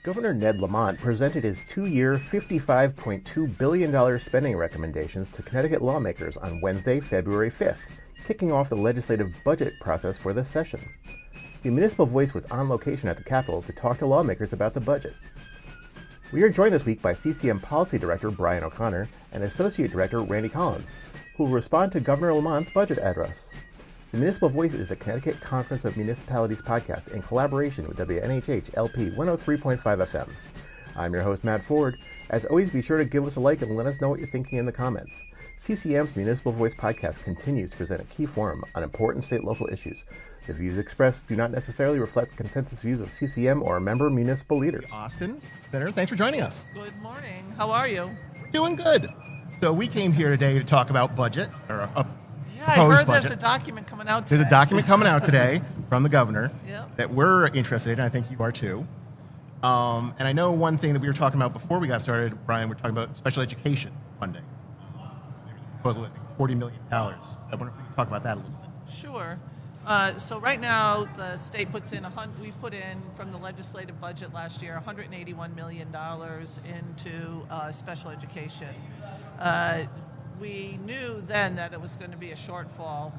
Governor Ned Lamont presented his two-year, $55.2 billion spending recommendations to Connecticut lawmakers on Wednesday, February 5th, kicking off the legislative budget process for this session. The Municipal Voice was on location at the Capitol to talk to lawmakers about the budget. We are joined this week by CCM Policy Director Brian O'Connor and Associate Director Randy Collins, who will respond to Governor Lamont's budget address. The Municipal Voice is the Connecticut Conference of Municipalities podcast in collaboration with WNHH LP 103.5 FM. I'm your host, Matt Ford. As always, be sure to give us a like and let us know what you're thinking in the comments. CCM's Municipal Voice podcast continues to present a key forum on important state-local issues. The views expressed do not necessarily reflect the consensus views of CCM or member municipal leaders. Austin, Senator, thanks for joining us. Good morning. How are you? Doing good. So we came here today to talk about budget, or a I proposed heard budget. there's a document coming out today. There's a document coming out today from the governor Yep. that we're interested in. I think you are too. And I know one thing that we were talking about before we got started, Brian, we're talking about special education funding. Proposal, I think, $40 million. I wonder if we can talk about that a little bit. Sure. So right now, the state puts in, we put in from the legislative budget last year, $181 million into special education. We knew then that it was going to be a shortfall,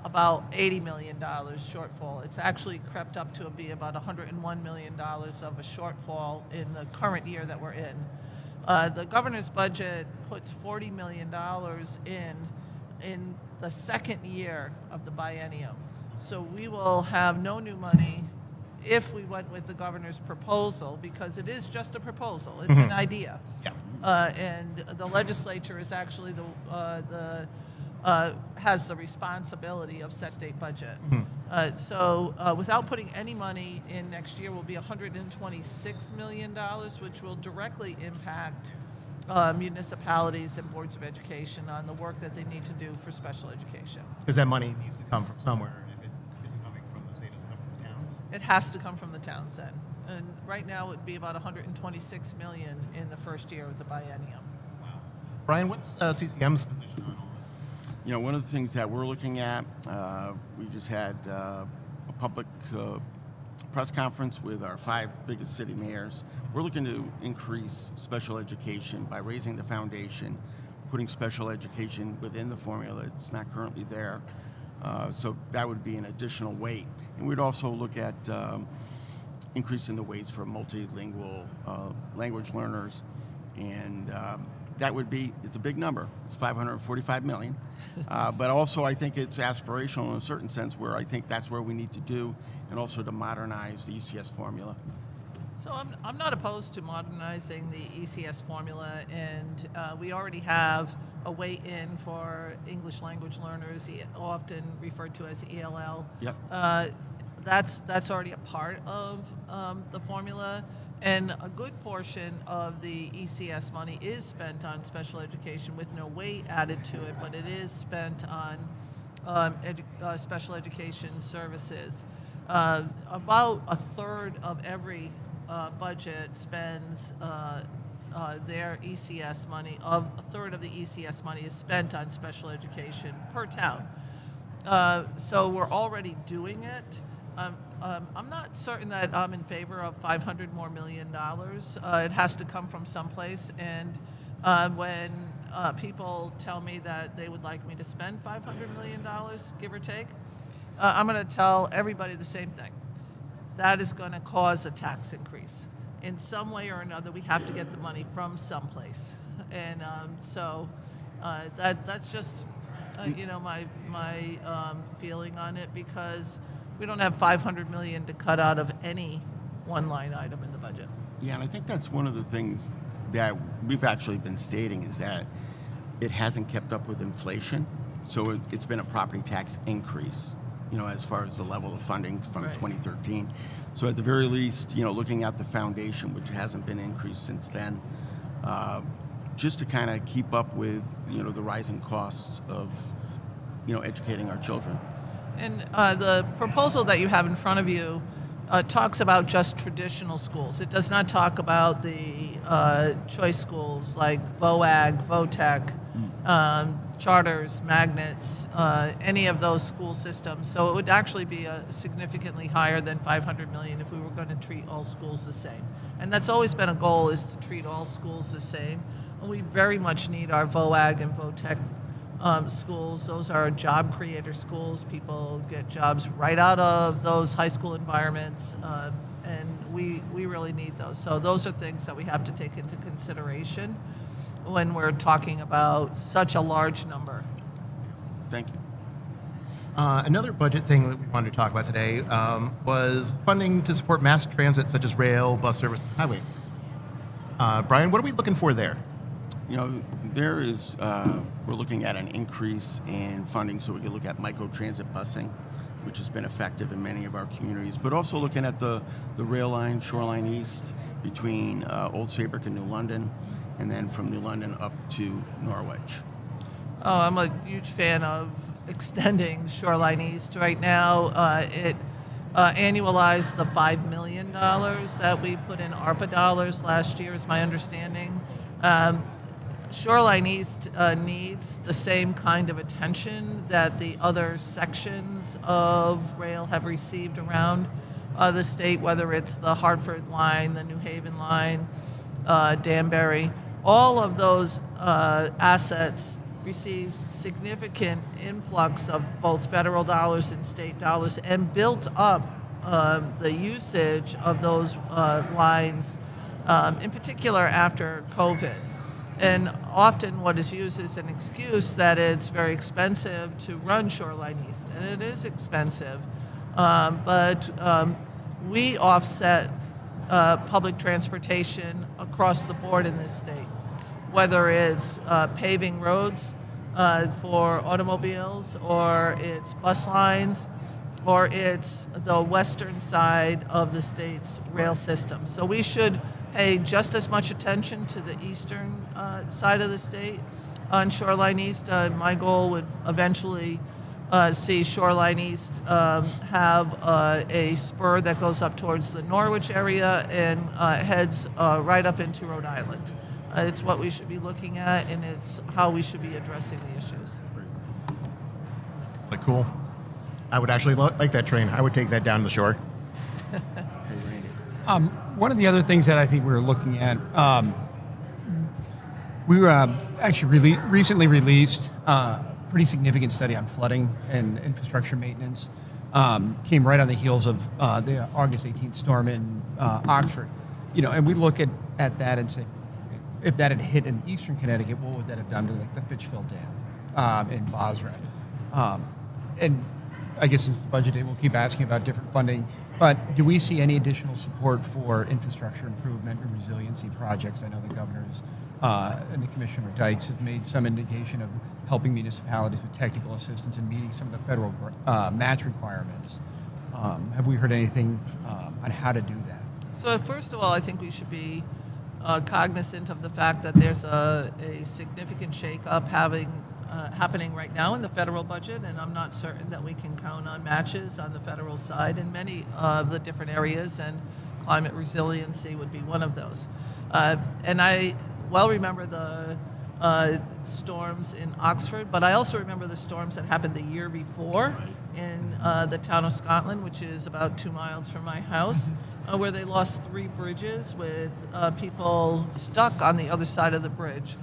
about $80 million shortfall. It's actually crept up to be about $101 million of a shortfall in the current year that we're in. The governor's budget puts $40 million in the second year of the biennium. So we will have no new money if we went with the governor's proposal, because it is just a proposal. It's an idea. Yeah. And the legislature is actually has the responsibility of set state budget. So without putting any money in next year will be $126 million, which will directly impact municipalities and boards of education on the work that they need to do for special education. Because that money needs to come from somewhere. And if it isn't coming from the state, it doesn't come from the towns. It has to come from the towns then. And right now it would be about $126 million in the first year of the biennium. Wow. Brian, what's CCM's position on all this? You know, one of the things that we're looking at, we just had a public press conference with our 5 biggest city mayors. We're looking to increase special education by raising the foundation, putting special education within the formula. It's not currently there. So that would be an additional weight. And we'd also look at increasing the weights for multilingual language learners. And that would be, it's a big number. It's $545 million. But also I think it's aspirational in a certain sense, where I think that's where we need to do, and also to modernize the ECS formula. So I'm not opposed to modernizing the ECS formula, and we already have a weight in for English language learners, often referred to as ELL. Yep. That's already a part of the formula, and a good portion of the ECS money is spent on special education with no weight added to it, but it is spent on special education services. About a third of every budget spends their ECS money. A third of the ECS money is spent on special education per town. So we're already doing it. I'm not certain that I'm in favor of $500 million. It has to come from someplace, and when people tell me that they would like me to spend $500 million, give or take, I'm going to tell everybody the same thing. That is going to cause a tax increase. In some way or another, we have to get the money from someplace. And so that's just my feeling on it, because we don't have $500 million to cut out of any one line item in the budget. Yeah, and I think that's one of the things that we've actually been stating, is that it hasn't kept up with inflation. So it's been a property tax increase, as far as the level of funding from 2013. So at the very least, looking at the foundation, which hasn't been increased since then, just to kind of keep up with, the rising costs of, educating our children. And the proposal that you have in front of you talks about just traditional schools. It does not talk about the choice schools like VOAG, VOTEC, charters, magnets, any of those school systems. So it would actually be significantly higher than 500 million if we were going to treat all schools the same. And that's always been a goal, is to treat all schools the same. And we very much need our VOAG and VOTEC schools. Those are job creator schools. People get jobs right out of those high school environments, and we really need those. So those are things that we have to take into consideration when we're talking about such a large number. Thank you. Another budget thing that we wanted to talk about today was funding to support mass transit such as rail, bus service, and highway. Brian, what are we looking for there? You know, there is, we're looking at an increase in funding so we can look at micro-transit busing, which has been effective in many of our communities, but also looking at the rail line, Shoreline East, between Old Saybrook and New London, and then from New London up to Norwich. Oh, I'm a huge fan of extending Shoreline East. Right now, it annualized the $5 million that we put in ARPA dollars last year, is my understanding. Shoreline East needs the same kind of attention that the other sections of rail have received around the state, whether it's the Hartford line, the New Haven line, Danbury. All of those assets receive significant influx of both federal dollars and state dollars, and built up the usage of those lines, in particular after COVID. And often what is used as an excuse that it's very expensive to run Shoreline East, and it is expensive. But we offset public transportation across the board in this state, whether it's paving roads for automobiles, or it's bus lines, or it's the western side of the state's rail system. So we should pay just as much attention to the eastern side of the state on Shoreline East. My goal would eventually see Shoreline East have a spur that goes up towards the Norwich area and heads right up into Rhode Island. It's what we should be looking at, and it's how we should be addressing the issues. Like, cool. I would actually like that train. I would take that down to the shore. One of the other things that I think we were looking at, we were actually recently released a pretty significant study on flooding and infrastructure maintenance. Came right on the heels of the August 18th storm in Oxford. You know, and we look at that and say, if that had hit in eastern Connecticut, what would that have done to like the Fitchville Dam in Bosra? And I guess since it's budget day, we'll keep asking about different funding. But do we see any additional support for infrastructure improvement and resiliency projects? I know the governors and the Commissioner Dykes have made some indication of helping municipalities with technical assistance and meeting some of the federal match requirements. Have we heard anything on how to do that? So first of all, I think we should be cognizant of the fact that there's a significant shakeup happening right now in the federal budget, and I'm not certain that we can count on matches on the federal side in many of the different areas, and climate resiliency would be one of those. And I well remember the storms in Oxford, but I also remember the storms that happened the year before in the town of Scotland, which is about 2 miles from my house, where they lost 3 bridges with people stuck on the other side of the bridge.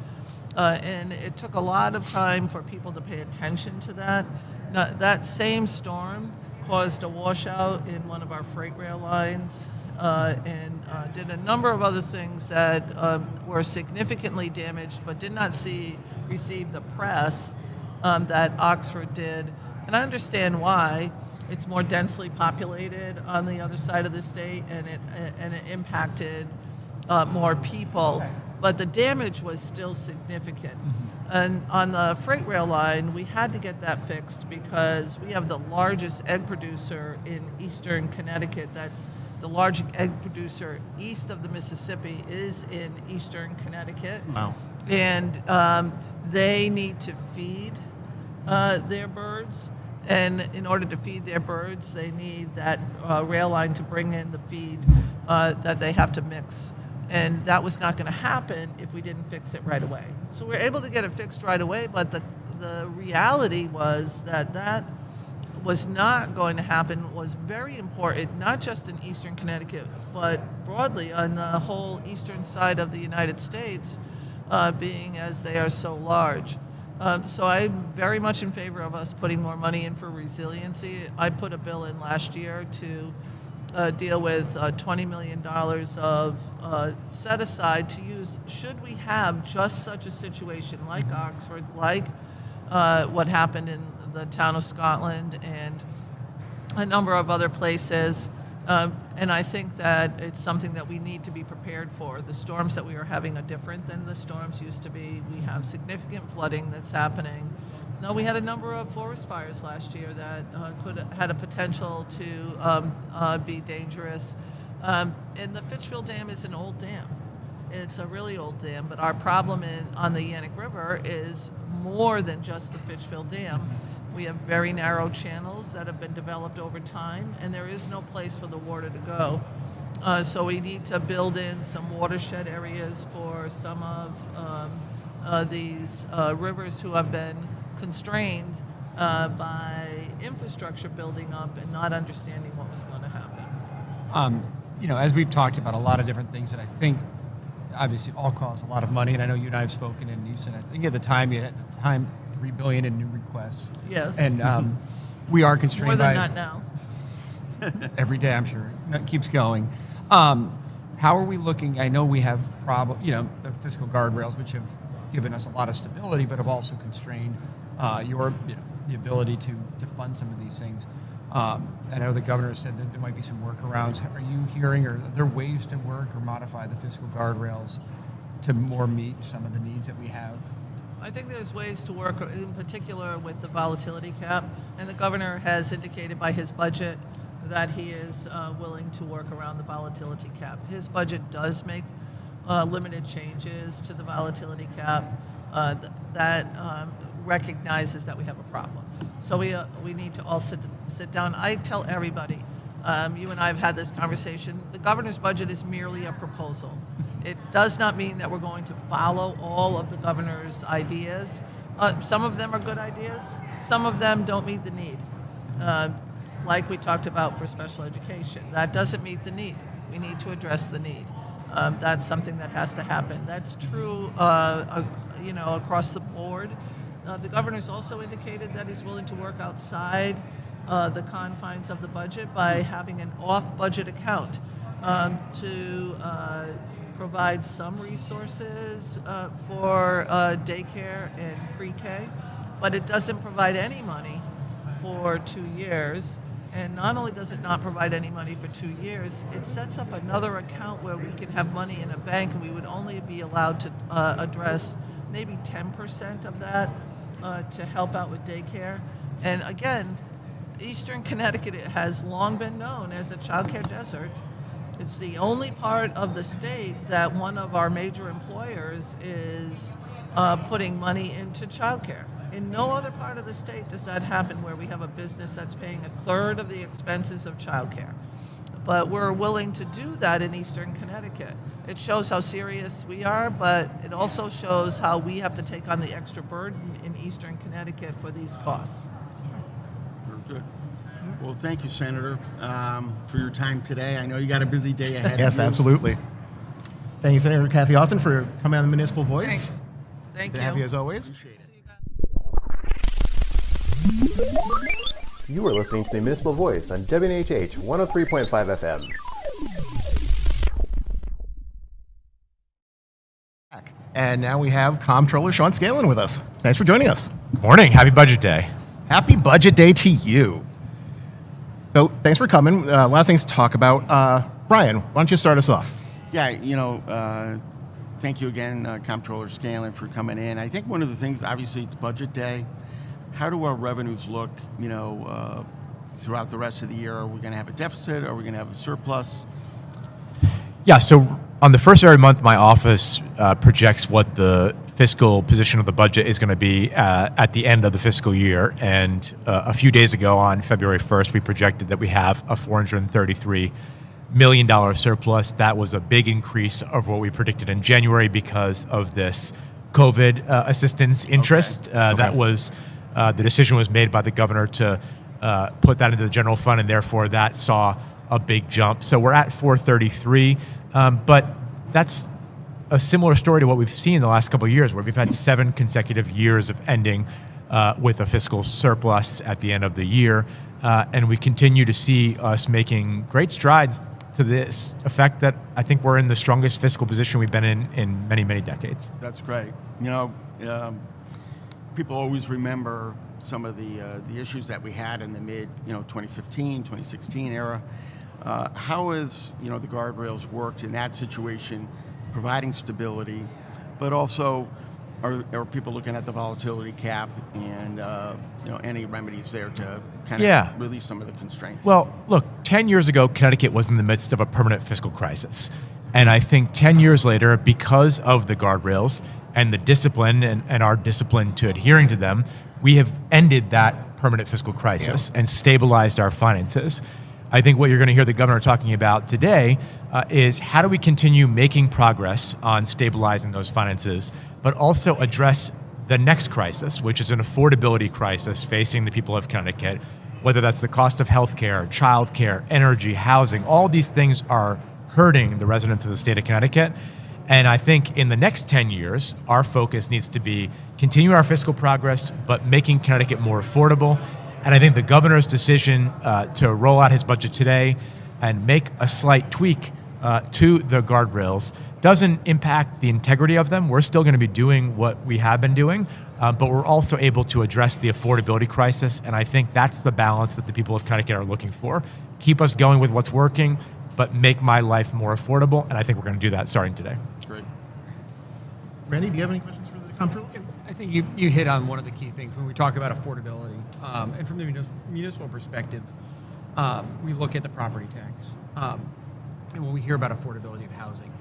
And it took a lot of time for people to pay attention to that. Now, that same storm caused a washout in one of our freight rail lines, and did a number of other things that were significantly damaged but did not receive the press that Oxford did. And I understand why. It's more densely populated on the other side of the state, and it impacted more people. But the damage was still significant. And on the freight rail line, we had to get that fixed because we have the largest egg producer in eastern Connecticut. That's the largest egg producer east of the Mississippi is in eastern Connecticut. Wow. And they need to feed their birds. And in order to feed their birds, they need that rail line to bring in the feed that they have to mix. And that was not going to happen if we didn't fix it right away. So we were able to get it fixed right away, but the reality was that was not going to happen, was very important, not just in Eastern Connecticut, but broadly on the whole eastern side of the United States, being as they are so large. So I'm very much in favor of us putting more money in for resiliency. I put a bill in last year to deal with $20 million of set aside to use should we have just such a situation like Oxford, like what happened in the town of Scotland and a number of other places. And I think that it's something that we need to be prepared for. The storms that we are having are different than the storms used to be. We have significant flooding that's happening. No, we had a number of forest fires last year that had a potential to be dangerous. And the Fitchville Dam is an old dam. It's a really old dam, but our problem on the Yanick River is more than just the Fitchville Dam. We have very narrow channels that have been developed over time, and there is no place for the water to go. So we need to build in some watershed areas for some of these rivers who have been constrained by infrastructure building up and not understanding what was going to happen. As we've talked about a lot of different things that I think obviously all cost a lot of money, and I know you and I have spoken, and you said, I think at the time, $3 billion in new requests. Yes. And we are constrained More than by that now. every day, I'm sure. It keeps going. How are we looking? I know we have the fiscal guardrails, which have given us a lot of stability, but have also constrained the ability to fund some of these things. I know the governor said that there might be some workarounds. Are you hearing, or are there ways to work or modify the fiscal guardrails to more meet some of the needs that we have? I think there's ways to work, in particular with the volatility cap, and the governor has indicated by his budget that he is willing to work around the volatility cap. His budget does make limited changes to the volatility cap that recognizes that we have a problem. So we need to all sit down. I tell everybody, you and I have had this conversation, the governor's budget is merely a proposal. It does not mean that we're going to follow all of the governor's ideas. Some of them are good ideas. Some of them don't meet the need. Like we talked about for special education. That doesn't meet the need. We need to address the need. That's something that has to happen. That's true across the board. The governor's also indicated that he's willing to work outside the confines of the budget by having an off-budget account to provide some resources for daycare and pre-K, but it doesn't provide any money for 2 years. And not only does it not provide any money for 2 years, it sets up another account where we can have money in a bank, and we would only be allowed to address maybe 10% of that to help out with daycare. And again, Eastern Connecticut has long been known as a childcare desert. It's the only part of the state that one of our major employers is putting money into childcare. In no other part of the state does that happen, where we have a business that's paying a third of the expenses of childcare. But we're willing to do that in Eastern Connecticut. It shows how serious we are, but it also shows how we have to take on the extra burden in Eastern Connecticut for these costs. Very good. Well, thank you, Senator, for your time today. I know you got a busy day ahead. Yes, of you. absolutely. Thank you, Senator Kathy Austin, for coming on the Municipal Voice. Thanks. Thank Good you. to have you as always. Appreciate it. You are listening to the Municipal Voice on WNHH 103.5 FM. And now we have Comptroller Sean Scanlon with us. Thanks for joining us. Morning. Happy Budget Day. Happy Budget Day to you. So thanks for coming. A lot of things to talk about. Brian, why don't you start us off? Yeah, thank you again, Comptroller Scanlon, for coming in. I think one of the things, obviously, it's Budget Day. How do our revenues look, throughout the rest of the year? Are we going to have a deficit? Are we going to have a surplus? Yeah, so on the first of every month, my office projects what the fiscal position of the budget is going to be at the end of the fiscal year. And a few days ago, on February 1st, we projected that we have a $433 million surplus. That was a big increase over what we predicted in January because of this COVID assistance interest. That was the decision was made by the governor to put that into the general fund, and therefore that saw a big jump. So we're at 433, but that's a similar story to what we've seen in the last couple of years, where we've had 7 consecutive years of ending with a fiscal surplus at the end of the year. And we continue to see us making great strides to this effect that I think we're in the strongest fiscal position we've been in many, many decades. That's great. People always remember some of the issues that we had in the mid 2015, 2016 era. How has the guardrails worked in that situation, providing stability, but also are people looking at the volatility cap and any remedies there to kind of release some of the constraints? Well, look, 10 years ago, Connecticut was in the midst of a permanent fiscal crisis. And I think 10 years later, because of the guardrails and the discipline and our discipline to adhering to them, we have ended that permanent fiscal crisis and stabilized our finances. I think what you're going to hear the governor talking about today is how do we continue making progress on stabilizing those finances, but also address the next crisis, which is an affordability crisis facing the people of Connecticut, whether that's the cost of healthcare, childcare, energy, housing. All these things are hurting the residents of the state of Connecticut. And I think in the next 10 years, our focus needs to be continue our fiscal progress, but making Connecticut more affordable. And I think the governor's decision to roll out his budget today and make a slight tweak to the guardrails doesn't impact the integrity of them. We're still going to be doing what we have been doing, but we're also able to address the affordability crisis. And I think that's the balance that the people of Connecticut are looking for. Keep us going with what's working, but make my life more affordable. And I think we're going to do that starting today. Great. Randy, do you have any questions for the comptroller? I think you hit on one of the key things when we talk about affordability. And from the municipal perspective, we look at the property tax. And when we hear about affordability of housing,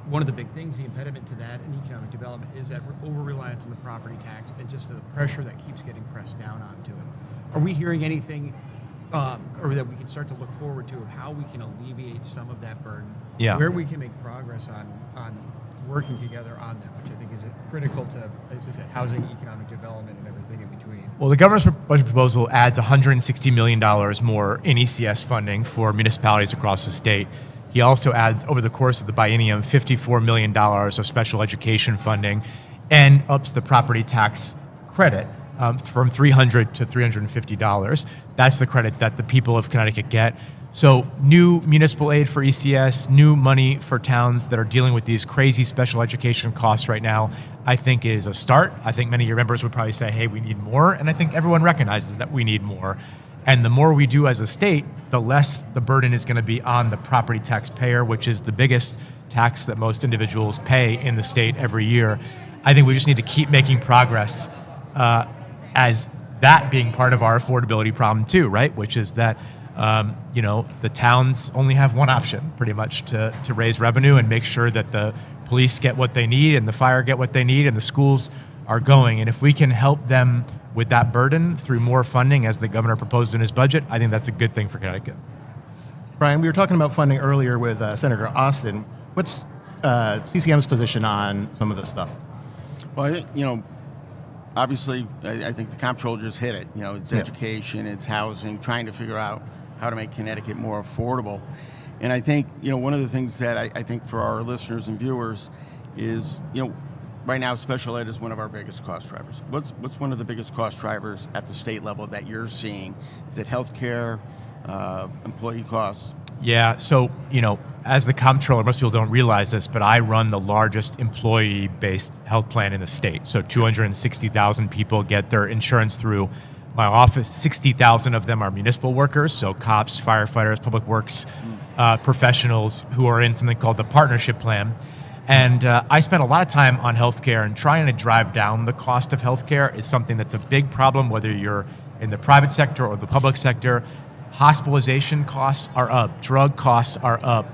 one of the big things, the impediment to that in economic development is that over-reliance on the property tax and just the pressure that keeps getting pressed down onto it. Are we hearing anything or that we can start to look forward to of how we can alleviate some of that burden, where we can make progress on working together on that, which I think is critical to, as I said, housing, economic development, and everything in between. Well, the governor's budget proposal adds $160 million more in ECS funding for municipalities across the state. He also adds, over the course of the biennium, $54 million of special education funding and ups the property tax credit from $300 to $350. That's the credit that the people of Connecticut get. So new municipal aid for ECS, new money for towns that are dealing with these crazy special education costs right now, I think is a start. I think many of your members would probably say, hey, we need more. And I think everyone recognizes that we need more. And the more we do as a state, the less the burden is going to be on the property taxpayer, which is the biggest tax that most individuals pay in the state every year. I think we just need to keep making progress as that being part of our affordability problem too, right? Which is that the towns only have one option pretty much to raise revenue and make sure that the police get what they need and the fire get what they need and the schools are going. And if we can help them with that burden through more funding, as the governor proposed in his budget, I think that's a good thing for Connecticut. Brian, we were talking about funding earlier with Senator Austin. What's CCM's position on some of this stuff? Well, I think, obviously, I think the comptroller just hit it. It's education, it's housing, trying to figure out how to make Connecticut more affordable. And I think, one of the things that I think for our listeners and viewers is, right now, special ed is one of our biggest cost drivers. What's one of the biggest cost drivers at the state level that you're seeing? Is it healthcare, employee costs? Yeah, so, as the comptroller, most people don't realize this, but I run the largest employee-based health plan in the state. So 260,000 people get their insurance through my office. 60,000 of them are municipal workers, so cops, firefighters, public works professionals who are in something called the partnership plan. And I spent a lot of time on healthcare, and trying to drive down the cost of healthcare is something that's a big problem, whether you're in the private sector or the public sector. Hospitalization costs are up, drug costs are up,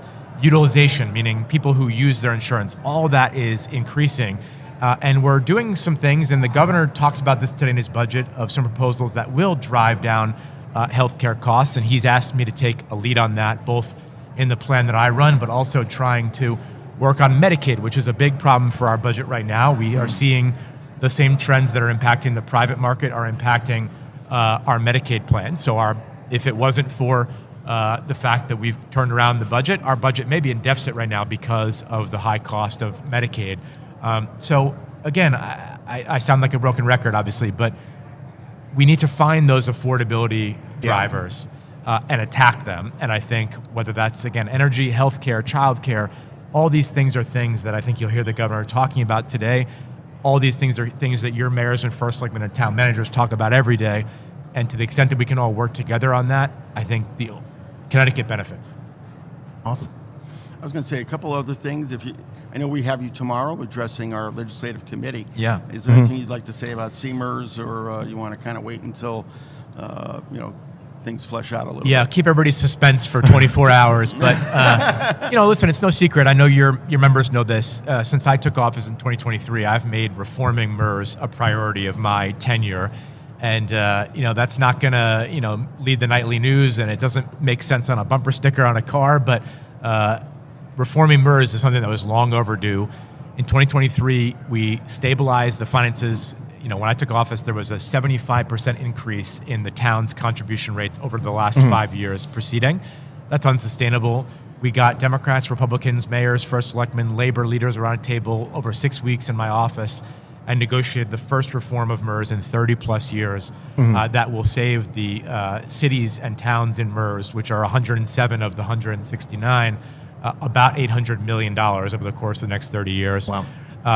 utilization, meaning people who use their insurance, all that is increasing. And we're doing some things, and the governor talks about this today in his budget, of some proposals that will drive down healthcare costs, and he's asked me to take a lead on that, both in the plan that I run, but also trying to work on Medicaid, which is a big problem for our budget right now. We are seeing the same trends that are impacting the private market are impacting our Medicaid plan. So if it wasn't for the fact that we've turned around the budget, our budget may be in deficit right now because of the high cost of Medicaid. So again, I sound like a broken record, obviously, but we need to find those affordability drivers and attack them. And I think whether that's, again, energy, healthcare, childcare, all these things are things that I think you'll hear the governor talking about today. All these things are things that your mayors and first selectmen and town managers talk about every day. And to the extent that we can all work together on that, I think the Connecticut benefits. Awesome. I was going to say a couple other things. I know we have you tomorrow addressing our legislative committee. Yeah. Is there anything you'd like to say about CMERS, or you want to kind of wait until things flesh out a little bit? Keep everybody's suspense for 24 hours. But, listen, it's no secret. I know your members know this. Since I took office in 2023, I've made reforming MERS a priority of my tenure. And, that's not going to, lead the nightly news, and it doesn't make sense on a bumper sticker on a car. But reforming MERS is something that was long overdue. In 2023, we stabilized the finances. When I took office, there was a 75% increase in the town's contribution rates over the last 5 years preceding. That's unsustainable. We got Democrats, Republicans, mayors, first selectmen, labor leaders around a table over 6 weeks in my office and negotiated the first reform of MERS in 30 plus years that will save the cities and towns in MERS, which are 107 of the 169, about $800 million over the course of the next 30 years. Wow.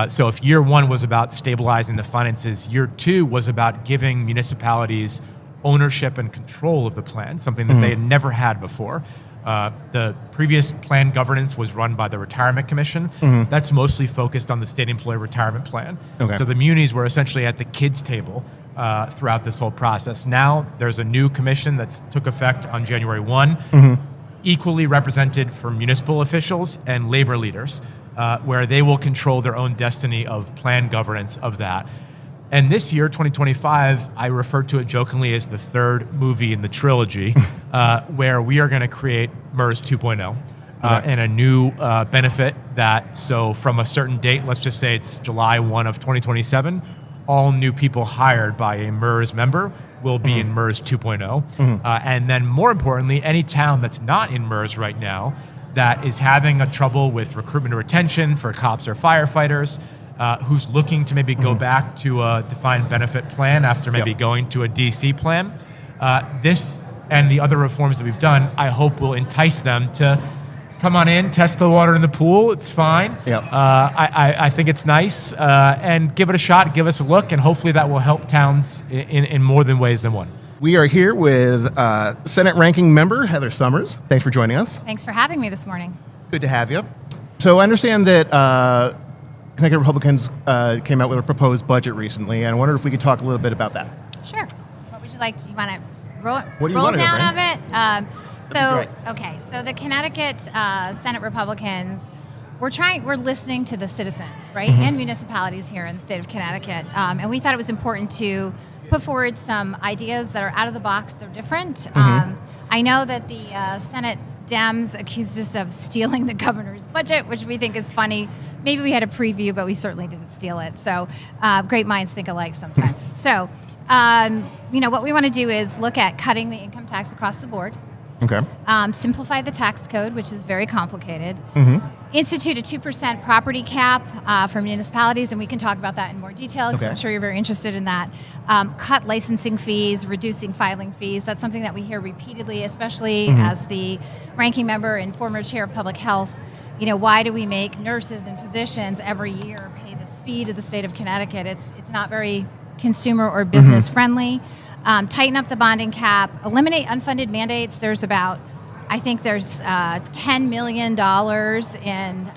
So if year one was about stabilizing the finances, year two was about giving municipalities ownership and control of the plan, something that they had never had before. The previous plan governance was run by the Retirement Commission. That's mostly focused on the state employee retirement plan. Okay. So the munis were essentially at the kids' table throughout this whole process. Now there's a new commission that took effect on January 1, equally represented for municipal officials and labor leaders, where they will control their own destiny of plan governance of that. And this year, 2025, I refer to it jokingly as the third movie in the trilogy, where we are going to create MERS 2.0 and a new benefit that, so from a certain date, let's just say it's July 1 of 2027, all new people hired by a MERS member will be in MERS 2.0. And then more importantly, any town that's not in MERS right now that is having a trouble with recruitment or retention for cops or firefighters, who's looking to maybe go back to a defined benefit plan after maybe going to a DC plan. This and the other reforms that we've done, I hope will entice them to come on in, test the water in the pool. It's fine. I think it's nice, and give it a shot, give us a look, and hopefully that will help towns in more than ways than one. We are here with Senate Ranking Member Heather Summers. Thanks for joining us. Thanks for having me this morning. Good to have you. So I understand that Connecticut Republicans came out with a proposed budget recently, and I wonder if we could talk a little bit about that. Sure. What would you like to, you want to roll do you want to do, down Brian? of it? So the Connecticut Senate Republicans, we're listening to the citizens, right, and municipalities here in the state of Connecticut, and we thought it was important to put forward some ideas that are out of the box, they're different. I know that the Senate Dems accused us of stealing the governor's budget, which we think is funny. Maybe we had a preview, but we certainly didn't steal it. So great minds think alike sometimes. So, what we want to do is look at cutting the income tax across the board. Okay. Simplify the tax code, which is very complicated. Institute a 2% property cap for municipalities, and we can talk about that in more detail because I'm sure you're very interested in that. Cut licensing fees, reducing filing fees. That's something that we hear repeatedly, especially as the ranking member and former chair of public health. Why do we make nurses and physicians every year pay this fee to the state of Connecticut? It's not very consumer or business friendly. Tighten up the bonding cap, eliminate unfunded mandates. There's $10 million in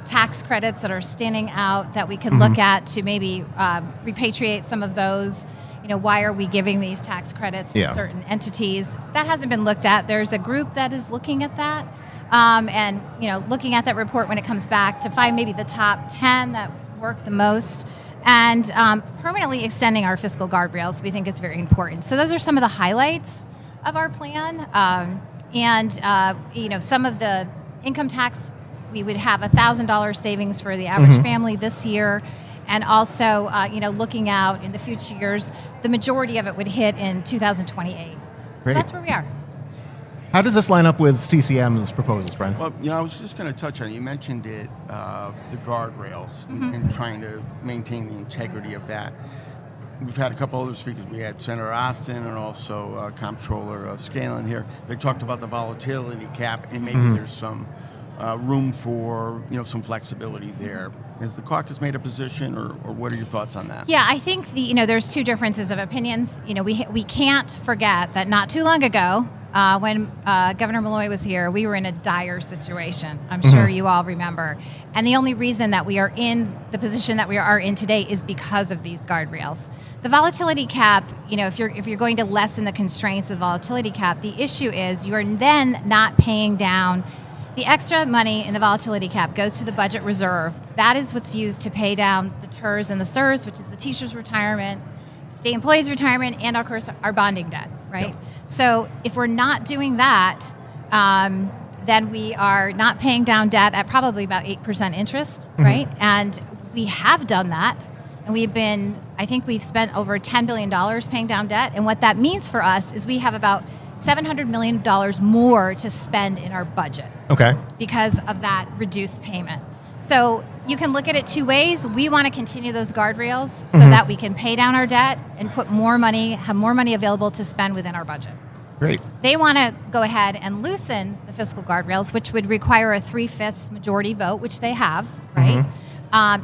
tax credits that are standing out that we could look at to maybe repatriate some of those. Why are we giving these tax credits to certain entities? That hasn't been looked at. There's a group that is looking at that. And looking at that report when it comes back to find maybe the top 10 that work the most. And permanently extending our fiscal guardrails, we think is very important. So those are some of the highlights of our plan. And some of the income tax, we would have $1,000 savings for the average family this year. And also, looking out in the future years, the majority of it would hit in 2028. So Great. that's where we are. How does this line up with CCM's proposals, Brian? Well, I was just going to touch on it. You mentioned it, the guardrails, and trying to maintain the integrity of that. We've had a couple other speakers. We had Senator Austin and also Comptroller Scanlon here. They talked about the volatility cap, and maybe there's some room for some flexibility there. Has the caucus made a position, or what are your thoughts on that? Yeah, I think there's two differences of opinions. We can't forget that not too long ago, when Governor Malloy was here, we were in a dire situation. I'm sure you all remember. And the only reason that we are in the position that we are in today is because of these guardrails. The volatility cap, if you're going to lessen the constraints of volatility cap, the issue is you are then not paying down. The extra money in the volatility cap goes to the budget reserve. That is what's used to pay down the TERS and the SERS, which is the teacher's retirement, state employees' retirement, and of course our bonding debt, right? Yep. So if we're not doing that, then we are not paying down debt at probably about 8% interest, right? And we have done that. And I think we've spent over $10 billion paying down debt. And what that means for us is we have about $700 million more to spend in our budget. Okay. Because of that reduced payment. So you can look at it two ways. We want to continue those guardrails so that we can pay down our debt and have more money available to spend within our budget. Great. They want to go ahead and loosen the fiscal guardrails, which would require a 3/5 majority vote, which they have, right?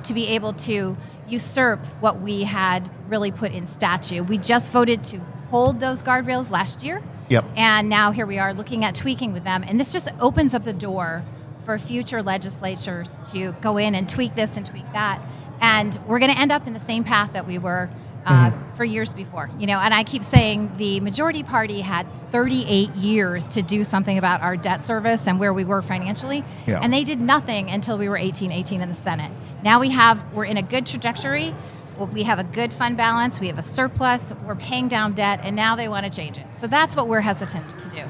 To be able to usurp what we had really put in statute. We just voted to hold those guardrails last year. Yep. And now here we are looking at tweaking with them. And this just opens up the door for future legislatures to go in and tweak this and tweak that. And we're going to end up in the same path that we were for years before. And I keep saying the majority party had 38 years to do something about our debt service and where we were financially. Yeah. And they did nothing until we were 18 in the Senate. Now we're in a good trajectory. We have a good fund balance. We have a surplus. We're paying down debt. And now they want to change it. So that's what we're hesitant to do.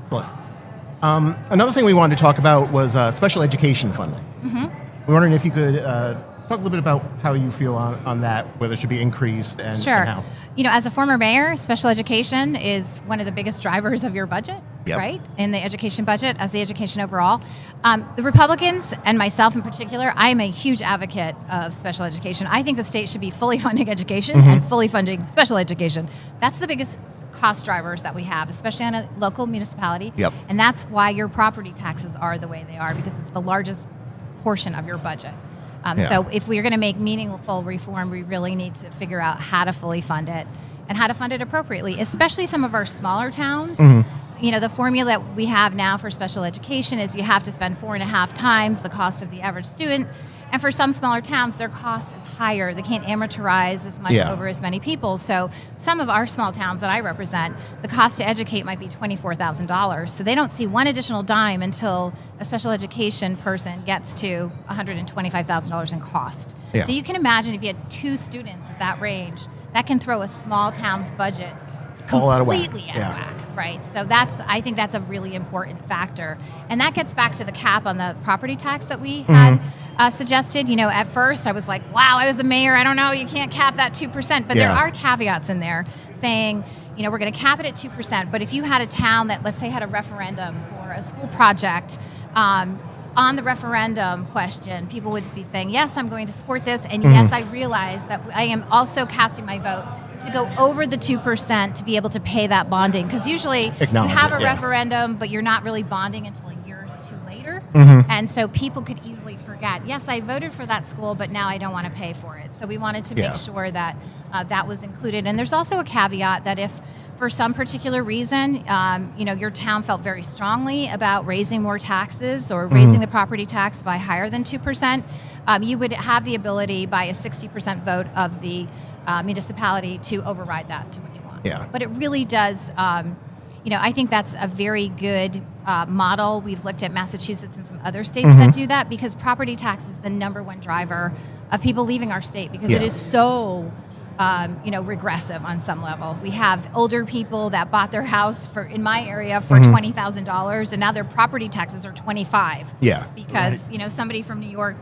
Excellent. Another thing we wanted to talk about was special education funding. We're wondering if you could talk a little bit about how you feel on that, whether it should be increased and, sure. and how. As a former mayor, special education is one of the biggest drivers of your budget, Yep. right? In the education budget, as the education overall. The Republicans, and myself in particular, I am a huge advocate of special education. I think the state should be fully funding education and fully funding special education. That's the biggest cost drivers that we have, especially on a local municipality. Yep. And that's why your property taxes are the way they are, because it's the largest portion of your budget. So if we're going to make meaningful reform, we really need to figure out how to fully fund it and how to fund it appropriately, especially some of our smaller towns. The formula that we have now for special education is you have to spend 4.5 times the cost of the average student. And for some smaller towns, their cost is higher. They can't amortize as much over as many people. So some of our small towns that I represent, the cost to educate might be $24,000. So they don't see one additional dime until a special education person gets to $125,000 in cost. Yeah. So you can imagine if you had 2 students at that range, that can throw a small town's budget all out of whack. completely out of whack, right? So I think that's a really important factor. And that gets back to the cap on the property tax that we had suggested. At first I was like, wow, I was the mayor, I don't know, you can't cap that 2%. But there are caveats in there saying, we're going to cap it at 2%. But if you had a town that, let's say, had a referendum for a school project, on the referendum question, people would be saying, yes, I'm going to support this. And yes, I realize that I am also casting my vote to go over the 2% to be able to pay that bonding. Because usually you have a referendum, but you're not really bonding until a year or 2 later. And so people could easily forget, yes, I voted for that school, but now I don't want to pay for it. So we wanted to make sure that that was included. And there's also a caveat that if for some particular reason, your town felt very strongly about raising more taxes or raising the property tax by higher than 2%, you would have the ability by a 60% vote of the municipality to override that to what you want. Yeah. But it really does, I think that's a very good model. We've looked at Massachusetts and some other states that do that, because property tax is the #1 driver of people leaving our state, because it is so regressive on some level. We have older people that bought their house in my area for $20,000, and now their property taxes are $25,000. Yeah. Because somebody from New York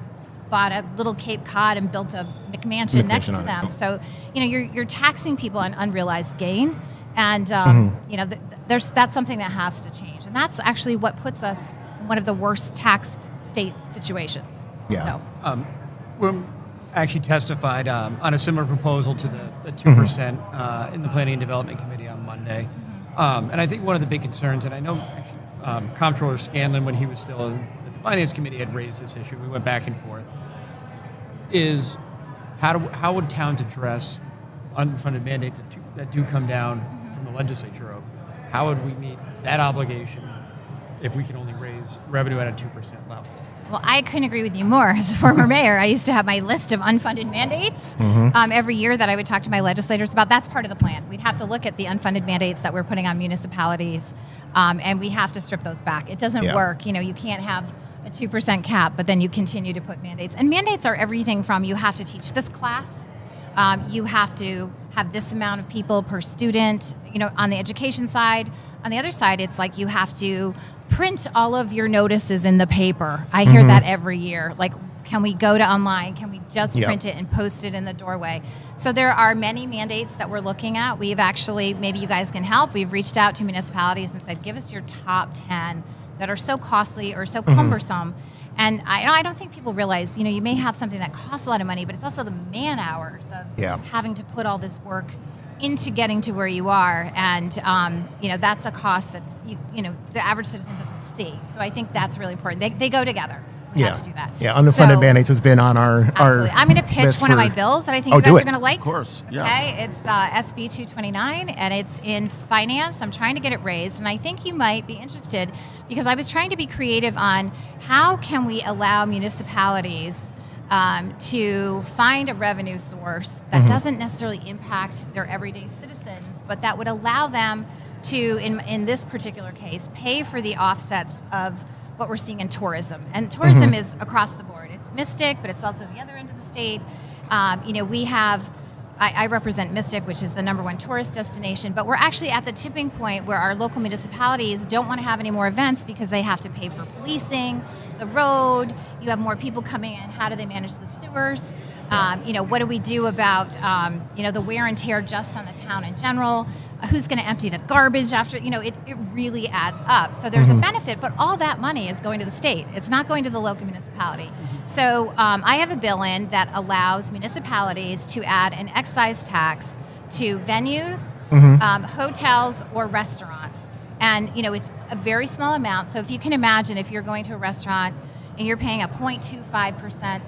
bought a little Cape Cod and built a McMansion next to on it. them. So you're taxing people on unrealized gain, and that's something that has to change, and that's actually what puts us in one of the worst taxed state situations. Yeah. So. We actually testified on a similar proposal to the 2% in the Planning and Development Committee on Monday. And I think one of the big concerns, and I know actually Comptroller Scanlon, when he was still at the Finance Committee, had raised this issue. We went back and forth. Is how would towns address unfunded mandates that do come down from the legislature? How would we meet that obligation if we can only raise revenue at a 2% level? Well, I couldn't agree with you more. As a former mayor, I used to have my list of unfunded mandates every year that I would talk to my legislators about. That's part of the plan. We'd have to look at the unfunded mandates that we're putting on municipalities, and we have to strip those back. It doesn't work. You can't have a 2% cap, but then you continue to put mandates. And mandates are everything from you have to teach this class, you have to have this amount of people per student, on the education side. On the other side, it's like you have to print all of your notices in the paper. I hear that every year. Like, can we go to online? Can we just print it and post it in the doorway? So there are many mandates that we're looking at. We've actually, maybe you guys can help. We've reached out to municipalities and said, give us your top 10 that are so costly or so cumbersome. And I don't think people realize, you may have something that costs a lot of money, but it's also the man hours of having to put all this work into getting to where you are. And, that's a cost that's, the average citizen doesn't see. So I think that's really important. They go together. We have to do that. Yeah, unfunded mandates has been on our absolutely. I'm going to pitch one of my bills that I think you guys are going to like. Of course, Okay, it's SB 229, and it's in finance. I'm trying to get it raised, and I think you might be interested because I was trying to be creative on how can we allow municipalities to find a revenue source that doesn't necessarily impact their everyday citizens, but that would allow them to, in this particular case, pay for the offsets of what we're seeing in tourism. And tourism is across the board. It's Mystic, but it's also the other end of the state. We have, I represent Mystic, which is the #1 tourist destination, but we're actually at the tipping point where our local municipalities don't want to have any more events because they have to pay for policing, the road, you have more people coming in, how do they manage the sewers? What do we do about, the wear and tear just on the town in general? Who's going to empty the garbage after, it really adds up. So there's a benefit, but all that money is going to the state. It's not going to the local municipality. So I have a bill in that allows municipalities to add an excise tax to venues, hotels, or restaurants. And, it's a very small amount. So if you can imagine, if you're going to a restaurant and you're paying a 0.25%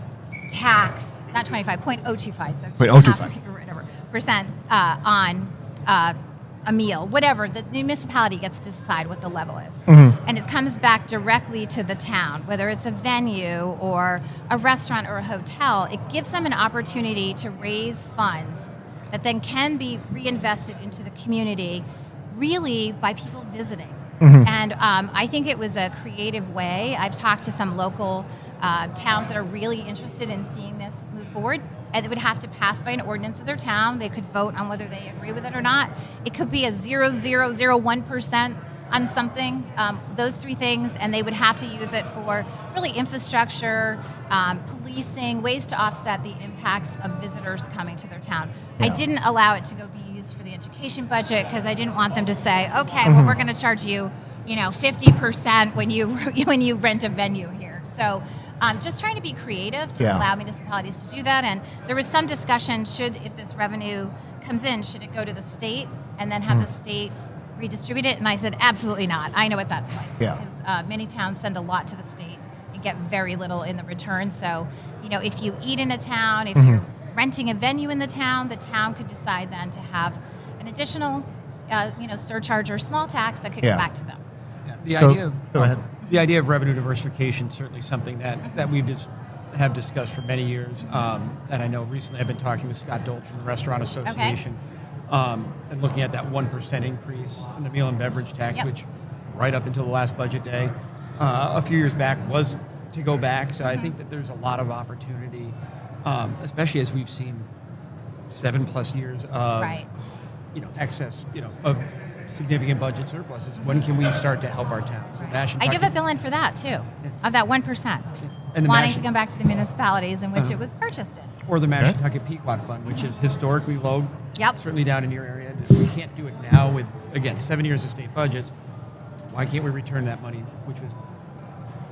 tax, not 25, 0.025, so 2.5% on a meal, whatever, the municipality gets to decide what the level is. And it comes back directly to the town, whether it's a venue or a restaurant or a hotel. It gives them an opportunity to raise funds that then can be reinvested into the community, really by people visiting. And I think it was a creative way. I've talked to some local towns that are really interested in seeing this move forward. And it would have to pass by an ordinance of their town. They could vote on whether they agree with it or not. It could be a 0.001% on something, those three things, and they would have to use it for really infrastructure, policing, ways to offset the impacts of visitors coming to their town. I didn't allow it to go be used for the education budget because I didn't want them to say, okay, well, we're going to charge you, 50% when you rent a venue here. So just trying to be creative to allow municipalities to do that. And there was some discussion, if this revenue comes in, should it go to the state and then have the state redistribute it? And I said, absolutely not. I know what that's like. Because many towns send a lot to the state and get very little in the return. So, if you eat in a town, if you're renting a venue in the town could decide then to have an additional, surcharge or small tax that could go back to them. The idea of revenue diversification is certainly something that we've have discussed for many years. And I know recently I've been talking with Scott Dolch from the Restaurant Association. And looking at that 1% increase in the meal and beverage tax, which right up until the last budget day, a few years back was to go back. So I think that there's a lot of opportunity, especially as we've seen 7+ years of Right. excess, of significant budget surpluses. When can we start to help our towns? I do have a bill in for that too, of that 1%, And the wanting Mash- to come back to the municipalities in which it was purchased in. Or the Mashantucket Pequot Fund, which is historically low, Yep. certainly down in your area. We can't do it now with, again, 7 years of state budgets. Why can't we return that money, which was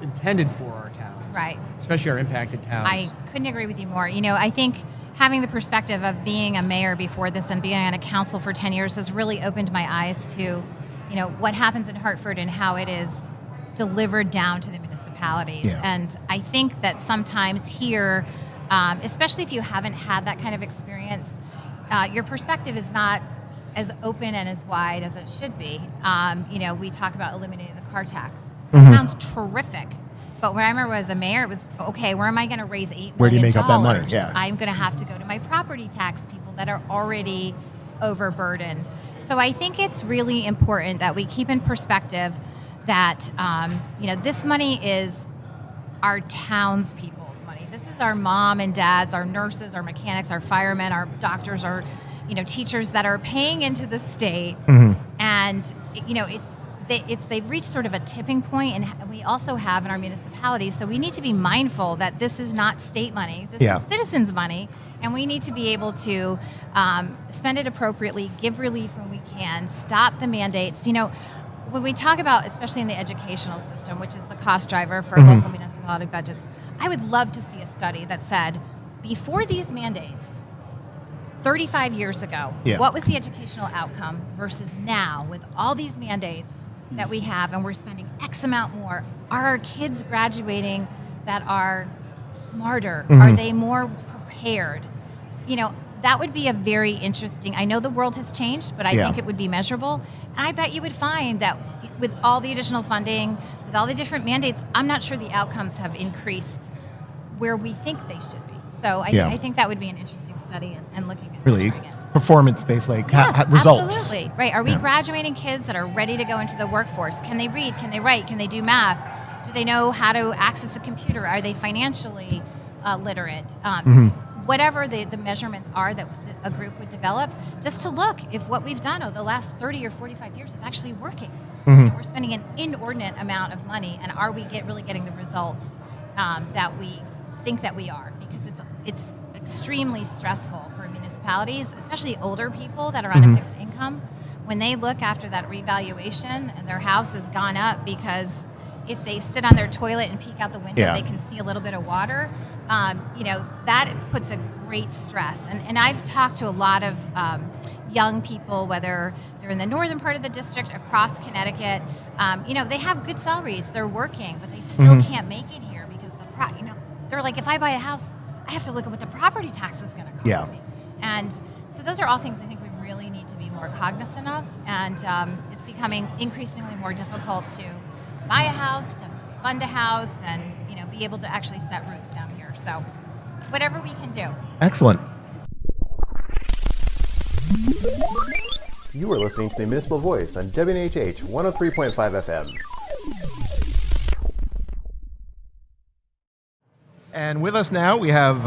intended for our towns? Right. Especially our impacted towns. I couldn't agree with you more. I think having the perspective of being a mayor before this and being on a council for 10 years has really opened my eyes to, what happens in Hartford and how it is delivered down to the municipalities. Yeah. And I think that sometimes here, especially if you haven't had that kind of experience, your perspective is not as open and as wide as it should be. We talk about eliminating the car tax. It sounds terrific. But when I remember as a mayor, it was, okay, where am I going to raise $8 million? Where do you make up that money? Yeah. I'm going to have to go to my property tax people that are already overburdened. So I think it's really important that we keep in perspective that, this money is our townspeople's money. This is our mom and dads, our nurses, our mechanics, our firemen, our doctors, our, teachers that are paying into the state. And, they've reached sort of a tipping point, and we also have in our municipalities. So we need to be mindful that this is not state money. This is citizens' money, and we need to be able to spend it appropriately, give relief when we can, stop the mandates. When we talk about, especially in the educational system, which is the cost driver for local municipality budgets, I would love to see a study that said, before these mandates, 35 years ago, what was the educational outcome versus now with all these mandates that we have, and we're spending X amount more? Are our kids graduating that are smarter? Are they more prepared? That would be a very interesting, I know the world has changed, but I think it would be measurable. And I bet you would find that with all the additional funding, with all the different mandates, I'm not sure the outcomes have increased where we think they should be. So I think that would be an interesting study and looking at Really measuring it. performance-based, like Yes, results. absolutely. Right. Are we graduating kids that are ready to go into the workforce? Can they read? Can they write? Can they do math? Do they know how to access a computer? Are they financially literate? Whatever the measurements are that a group would develop, just to look if what we've done over the last 30 or 45 years is actually working. We're spending an inordinate amount of money, and are we really getting the results that we think that we are? Because it's extremely stressful for municipalities, especially older people that are on a fixed income, when they look after that revaluation and their house has gone up because if they sit on their toilet and peek out the window, they can see a little bit of water. That puts a great stress. And I've talked to a lot of young people, whether they're in the northern part of the district, across Connecticut. They have good salaries, they're working, but they still can't make it here because they're like, if I buy a house, I have to look at what the property tax is going to cost me. And so those are all things I think we really need to be more cognizant of. And it's becoming increasingly more difficult to buy a house, to fund a house, and be able to actually set roots down here. So whatever we can do. Excellent. You are listening to the Municipal Voice on WNHH 103.5 FM. And with us now, we have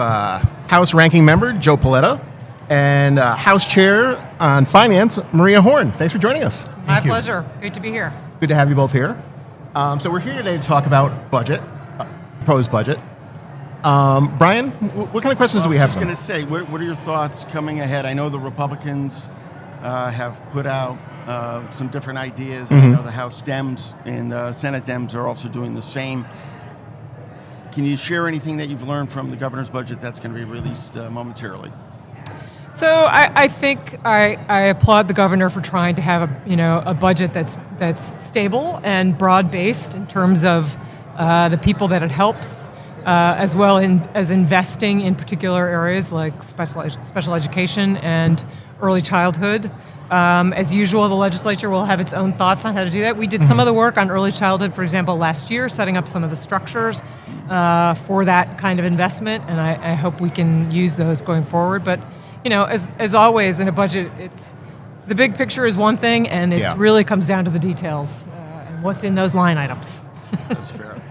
House Ranking Member Joe Paletta and House Chair on Finance, Maria Horn. Thanks for joining us. My pleasure. Great to be here. Good to have you both here. So we're here today to talk about budget, proposed budget. Brian, what kind of questions do we have? I was going to say, what are your thoughts coming ahead? I know the Republicans have put out some different ideas. I know the House Dems and Senate Dems are also doing the same. Can you share anything that you've learned from the governor's budget that's going to be released momentarily? So I think I applaud the governor for trying to have a budget that's stable and broad based in terms of the people that it helps, as well as investing in particular areas like special education and early childhood. As usual, the legislature will have its own thoughts on how to do that. We did some of the work on early childhood, for example, last year, setting up some of the structures for that kind of investment, and I hope we can use those going forward. But as always in a budget, it's the big picture is one thing, and it really comes down to the details and what's in those line items. That's fair.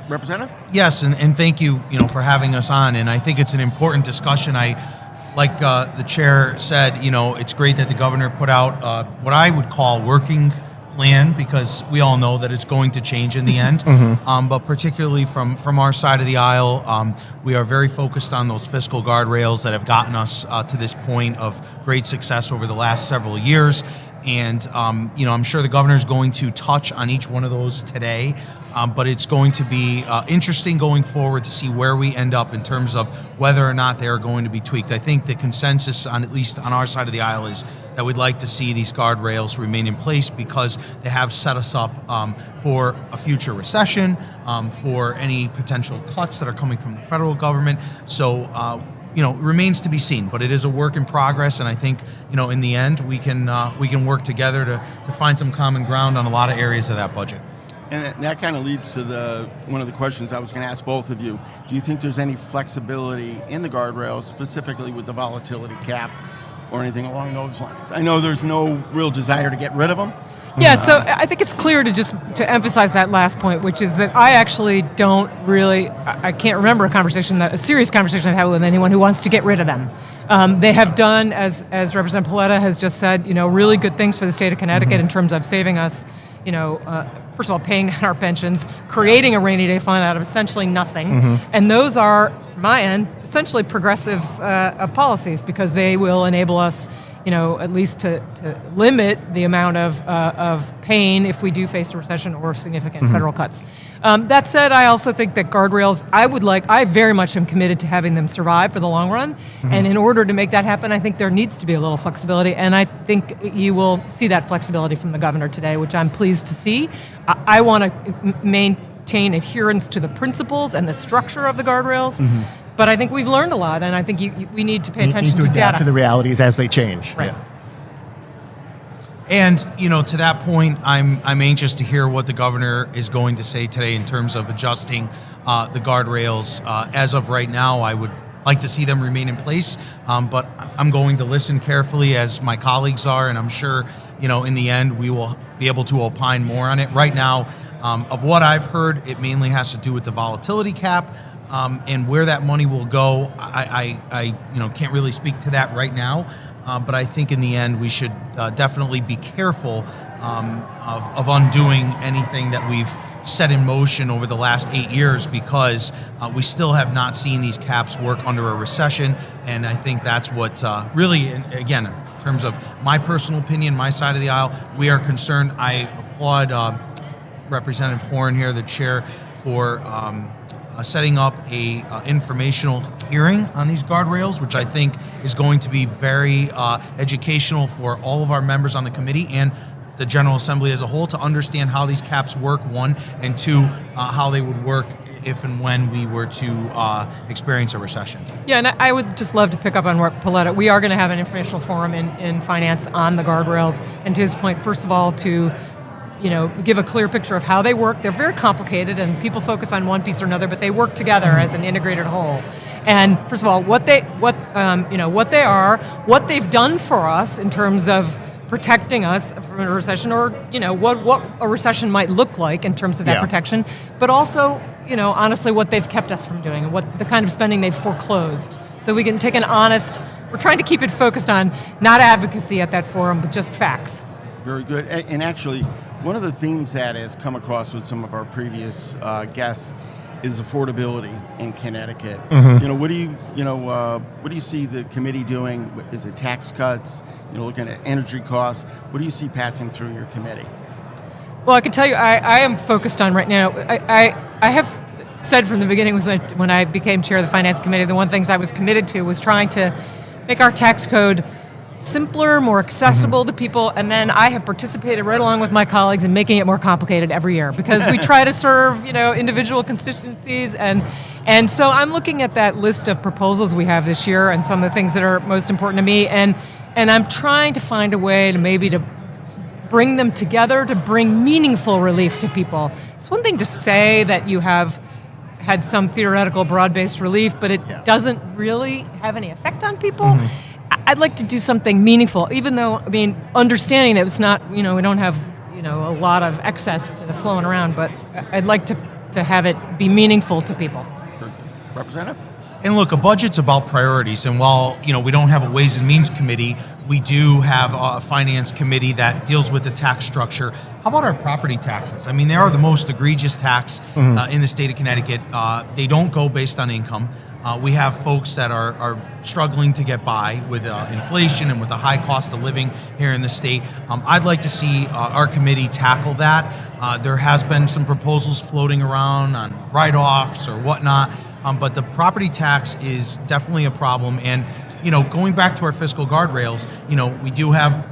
Representative? Yes, and thank you, for having us on. And I think it's an important discussion. like the chair said, it's great that the governor put out what I would call working plan, because we all know that it's going to change in the end. But particularly from our side of the aisle, we are very focused on those fiscal guardrails that have gotten us to this point of great success over the last several years. And, I'm sure the governor is going to touch on each one of those today, but it's going to be interesting going forward to see where we end up in terms of whether or not they are going to be tweaked. I think the consensus, at least on our side of the aisle, is that we'd like to see these guardrails remain in place because they have set us up for a future recession, for any potential cuts that are coming from the federal government. So, it remains to be seen, but it is a work in progress, and I think, in the end, we can work together to find some common ground on a lot of areas of that budget. And that kind of leads to one of the questions I was going to ask both of you. Do you think there's any flexibility in the guardrails, specifically with the volatility cap or anything along those lines? I know there's no real desire to get rid of them. Yeah, so I think it's clear to emphasize that last point, which is that I actually don't really, I can't remember a serious conversation I've had with anyone who wants to get rid of them. They have done, as Representative Paletta has just said, really good things for the state of Connecticut in terms of saving us, first of all, paying down our pensions, creating a rainy day fund out of essentially nothing. And those are, from my end, essentially progressive policies, because they will enable us at least to limit the amount of pain if we do face a recession or significant federal cuts. That said, I also think that guardrails, I very much am committed to having them survive for the long run. And in order to make that happen, I think there needs to be a little flexibility. And I think you will see that flexibility from the governor today, which I'm pleased to see. I want to maintain adherence to the principles and the structure of the guardrails. But I think we've learned a lot, and I think we need to pay attention to adapt data. to the realities as they change. Right. Yeah. And, to that point, I'm anxious to hear what the governor is going to say today in terms of adjusting the guardrails. As of right now, I would like to see them remain in place, but I'm going to listen carefully, as my colleagues are, and I'm sure, in the end, we will be able to opine more on it. Right now, of what I've heard, it mainly has to do with the volatility cap. And where that money will go, I can't really speak to that right now. But I think in the end, we should definitely be careful of undoing anything that we've set in motion over the last 8 years, because we still have not seen these caps work under a recession. And I think that's what really, again, in terms of my personal opinion, my side of the aisle, we are concerned. I applaud Representative Horn here, the chair, for setting up a informational hearing on these guardrails, which I think is going to be very educational for all of our members on the committee and the General Assembly as a whole, to understand how these caps work, one, and two, how they would work if and when we were to experience a recession. Yeah, and I would just love to pick up on what Paletta, we are going to have an informational forum in finance on the guardrails, and to his point, first of all, to give a clear picture of how they work. They're very complicated, and people focus on one piece or another, but they work together as an integrated whole. And first of all, what they are, what they've done for us in terms of protecting us from a recession, or what a recession might look like in terms of that protection, but also honestly what they've kept us from doing and what the kind of spending they've foreclosed. So we can take we're trying to keep it focused on not advocacy at that forum, but just facts. Very good. And actually, one of the themes that has come across with some of our previous guests is affordability in Connecticut. What do you see the committee doing? Is it tax cuts? Looking at energy costs. What do you see passing through your committee? Well, I can tell you, I am focused on right now. I have said from the beginning, when I became chair of the Finance Committee, the one things I was committed to was trying to make our tax code simpler, more accessible to people, and then I have participated right along with my colleagues in making it more complicated every year, because we try to serve individual constituencies, and so I'm looking at that list of proposals we have this year and some of the things that are most important to me, and I'm trying to find a way to bring them together to bring meaningful relief to people. It's one thing to say that you have had some theoretical broad-based relief, but it doesn't really have any effect on people. I'd like to do something meaningful, even though, understanding that it's not, we don't have, a lot of excess flowing around, but I'd like to have it be meaningful to people. Representative? And look, a budget's about priorities. And while, we don't have a Ways and Means Committee, we do have a Finance Committee that deals with the tax structure. How about our property taxes? I mean, they are the most egregious tax in the state of Connecticut. They don't go based on income. We have folks that are struggling to get by with inflation and with the high cost of living here in the state. I'd like to see our committee tackle that. There has been some proposals floating around on write-offs or whatnot, but the property tax is definitely a problem. And going back to our fiscal guardrails,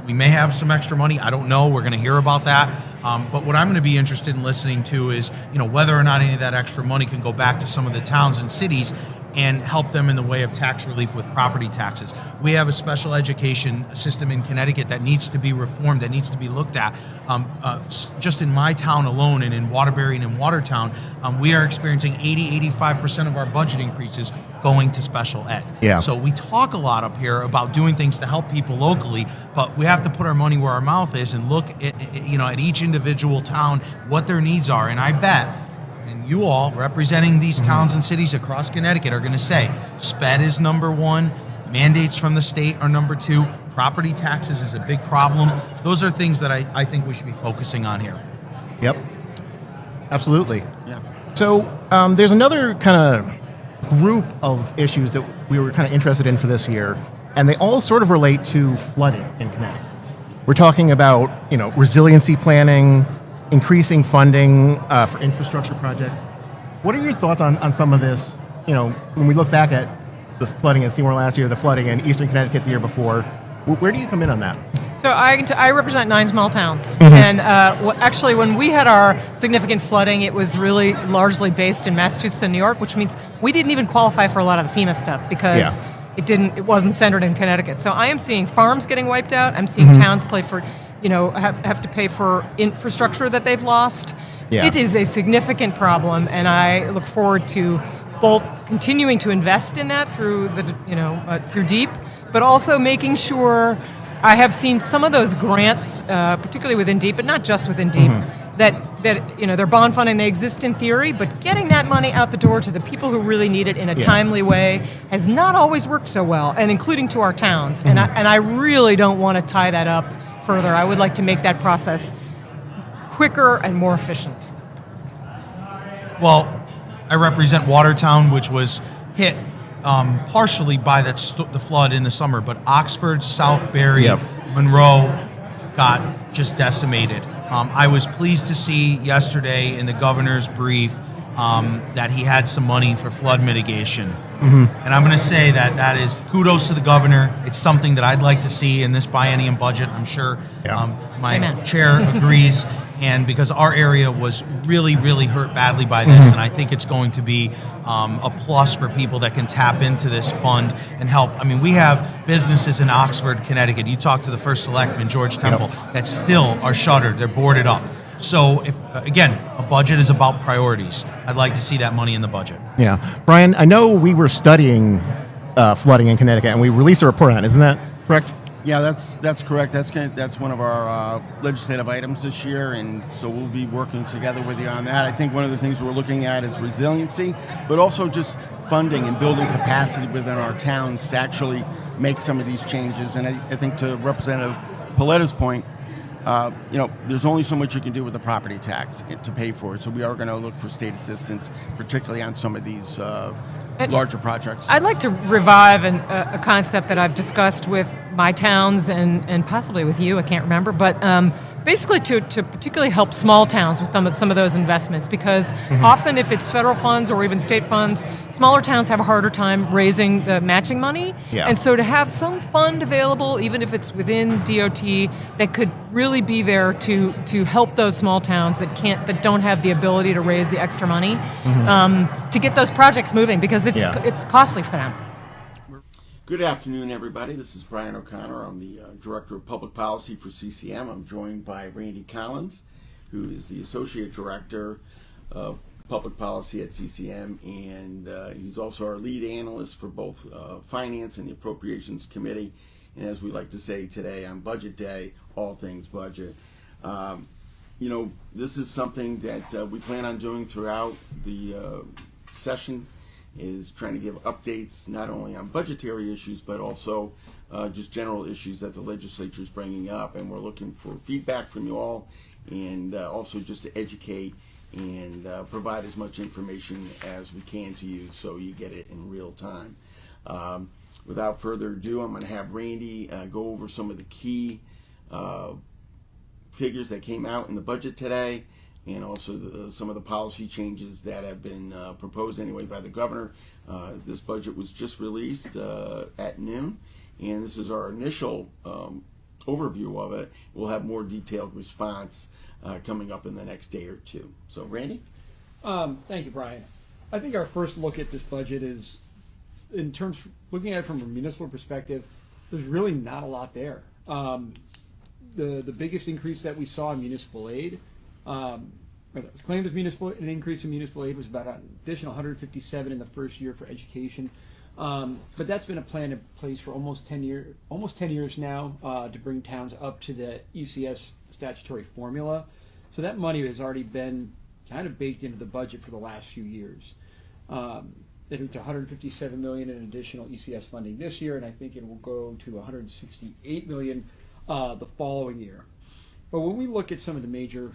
we may have some extra money. I don't know. We're going to hear about that. But what I'm going to be interested in listening to is, whether or not any of that extra money can go back to some of the towns and cities and help them in the way of tax relief with property taxes. We have a special education system in Connecticut that needs to be reformed, that needs to be looked at. Just in my town alone and in Waterbury and in Watertown, we are experiencing 85% of our budget increases going to special ed. Yeah. So we talk a lot up here about doing things to help people locally, but we have to put our money where our mouth is and look at each individual town, what their needs are. And I bet, and you all representing these towns and cities across Connecticut are going to say, SPED is number one, mandates from the state are number two, property taxes is a big problem. Those are things that I think we should be focusing on here. Yep. Absolutely. Yeah. So there's another kind of group of issues that we were kind of interested in for this year, and they all sort of relate to flooding in Connecticut. We're talking about, resiliency planning, increasing funding for infrastructure projects. What are your thoughts on some of this? When we look back at the flooding in Seymour last year, the flooding in Eastern Connecticut the year before, where do you come in on that? So I represent 9 small towns, and actually when we had our significant flooding, it was really largely based in Massachusetts and New York, which means we didn't even qualify for a lot of the FEMA stuff because it wasn't centered in Connecticut. So I am seeing farms getting wiped out. I'm seeing towns have to pay for infrastructure that they've lost. Yeah. It is a significant problem, and I look forward to both continuing to invest in that through through DEEP, but also making sure. I have seen some of those grants, particularly within DEEP, but not just within DEEP, that they're bond funding. They exist in theory, but getting that money out the door to the people who really need it in a timely way has not always worked so well, and including to our towns. And I really don't want to tie that up further. I would like to make that process quicker and more efficient. Well, I represent Watertown, which was hit partially by the flood in the summer, but Oxford, Southbury, Monroe got just decimated. I was pleased to see yesterday in the governor's brief that he had some money for flood mitigation. And I'm going to say that is kudos to the governor. It's something that I'd like to see in this biennium budget. I'm sure my chair agrees. And because our area was really, really hurt badly by this, and I think it's going to be a plus for people that can tap into this fund and help. I mean, we have businesses in Oxford, Connecticut. You talk to the first selectman, George Temple, that still are shuttered. They're boarded up. So, if again, a budget is about priorities. I'd like to see that money in the budget. Yeah. Brian, I know we were studying flooding in Connecticut, and we released a report on it. Isn't that correct? Yeah, that's correct. That's one of our legislative items this year, and so we'll be working together with you on that. I think one of the things we're looking at is resiliency, but also just funding and building capacity within our towns to actually make some of these changes. And I think to Representative Paletta's point, there's only so much you can do with the property tax to pay for it. So we are going to look for state assistance, particularly on some of these larger projects. I'd like to revive a concept that I've discussed with my towns and possibly with you, I can't remember, but basically to particularly help small towns with some of those investments, because often if it's federal funds or even state funds, smaller towns have a harder time raising the matching money. Yeah. And so to have some fund available, even if it's within DOT, that could really be there to help those small towns that don't have the ability to raise the extra money to get those projects moving, because it's costly for them. Good afternoon, everybody. This is Brian O'Connor. I'm the Director of Public Policy for CCM. I'm joined by Randy Collins, who is the Associate Director of Public Policy at CCM, and he's also our lead analyst for both Finance and the Appropriations Committee. And as we like to say today on Budget Day, all things budget. This is something that we plan on doing throughout the session, is trying to give updates not only on budgetary issues but also just general issues that the legislature is bringing up, and we're looking for feedback from you all, and also just to educate and provide as much information as we can to you so you get it in real time. Without further ado, I'm going to have Randy go over some of the key figures that came out in the budget today, and also some of the policy changes that have been proposed anyway by the governor. This budget was just released at noon, and this is our initial overview of it. We'll have more detailed response coming up in the next day or two. So, Randy? Thank you, Brian. I think our first look at this budget is, in terms of looking at it from a municipal perspective, there's really not a lot there. The biggest increase that we saw in municipal aid, or that was claimed as an increase in municipal aid, was about an additional 157 in the first year for education. But that's been a plan in place for almost 10 years now, to bring towns up to the ECS statutory formula. So that money has already been kind of baked into the budget for the last few years. It's 157 million in additional ECS funding this year, and I think it will go to 168 million the following year. But when we look at some of the major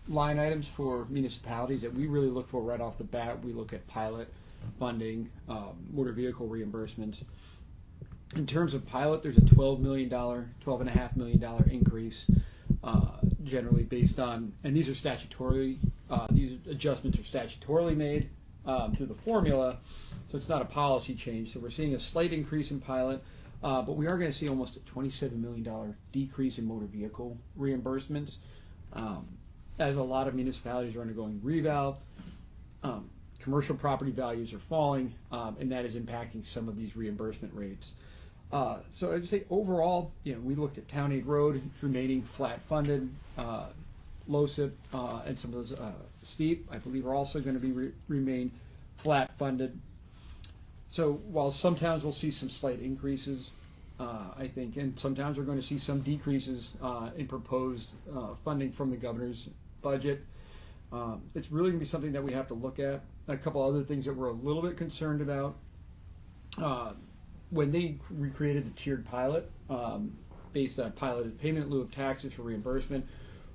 line items for municipalities that we really look for right off the bat, we look at pilot funding, motor vehicle reimbursements. In terms of pilot, there's a $12.5 million increase, generally based on, and these are statutorily, these adjustments are statutorily made through the formula, so it's not a policy change. So we're seeing a slight increase in pilot, but we are going to see almost a $27 million decrease in motor vehicle reimbursements, as a lot of municipalities are undergoing reval. Commercial property values are falling, and that is impacting some of these reimbursement rates. So I'd say overall, we looked at Town Aid Road remaining flat funded, LoCIP, and some of those steep, I believe, are also going to be remain flat funded. So while some towns will see some slight increases, I think, and some towns are going to see some decreases in proposed funding from the governor's budget, it's really going to be something that we have to look at. A couple other things that we're a little bit concerned about. When they recreated the tiered pilot, based on piloted payment in lieu of taxes for reimbursement,